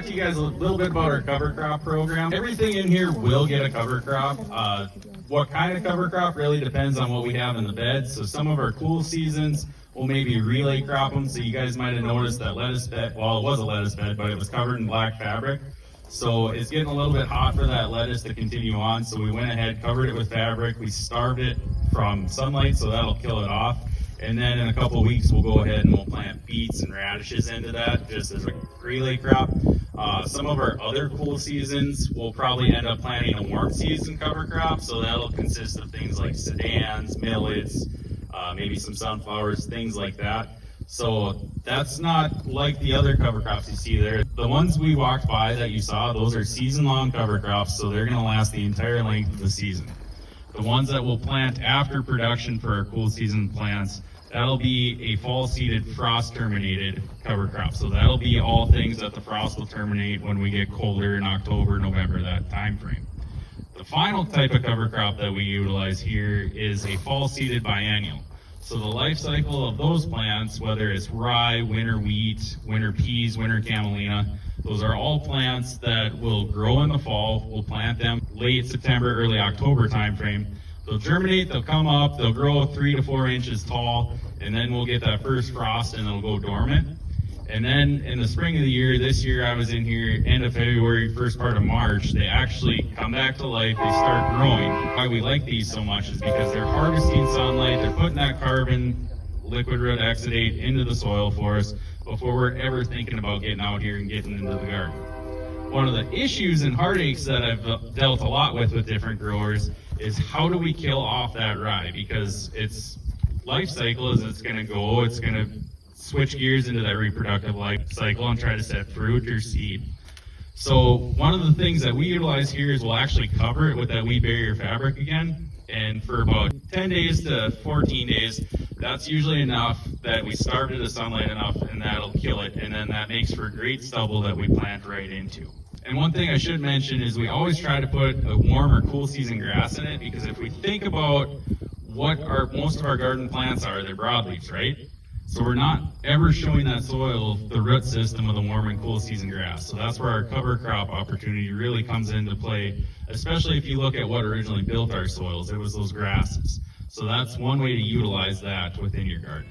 talk to you guys a little bit about our cover crop program. Everything in here will get a cover crop. What kind of cover crop really depends on what we have in the bed. So some of our cool seasons will maybe relay crop them. So you guys might have noticed that lettuce bed, well, it was a lettuce bed, but it was covered in black fabric. So it's getting a little bit hot for that lettuce to continue on. So we went ahead, covered it with fabric. We starved it from sunlight, so that'll kill it off. And then in a couple of weeks, we'll go ahead and we'll plant beets and radishes into that just as a relay crop. Some of our other cool seasons, we'll probably end up planting a warm season cover crop. So that'll consist of things like sedans, millets, maybe some sunflowers, things like that. So that's not like the other cover crops you see there. The ones we walked by that you saw, those are season-long cover crops, so they're going to last the entire length of the season. The ones that we'll plant after production for our cool season plants, that'll be a fall-seeded, frost-terminated cover crop. So that'll be all things that the frost will terminate when we get colder in October, November, that time frame. The final type of cover crop that we utilize here is a fall-seeded biennial. So the life cycle of those plants, whether it's rye, winter wheat, winter peas, winter camelina, those are all plants that will grow in the fall. We'll plant them late September, early October timeframe. They'll germinate, they'll come up, they'll grow 3 to 4 inches tall, and then we'll get that first frost and they'll go dormant. And then in the spring of the year, this year I was in here end of February, first part of March, they actually come back to life, they start growing. Why we like these so much is because they're harvesting sunlight, they're putting that carbon, liquid root exudate into the soil for us before we're ever thinking about getting out here and getting into the garden. One of the issues and heartaches that I've dealt a lot with different growers is how do we kill off that rye? Because its life cycle is it's going to go, it's going to switch gears into that reproductive life cycle and try to set fruit or seed. So one of the things that we utilize here is we'll actually cover it with that wheat barrier fabric again. And for about 10 days to 14 days, that's usually enough that we starve it to sunlight enough and that'll kill it. And then that makes for great stubble that we plant right into. And one thing I should mention is we always try to put a warm or cool season grass in it, because if we think about what most of our garden plants are, they're broadleaves, right? So we're not ever showing that soil the root system of the warm and cool season grass. So that's where our cover crop opportunity really comes into play, especially if you look at what originally built our soils. It was those grasses. So that's one way to utilize that within your garden.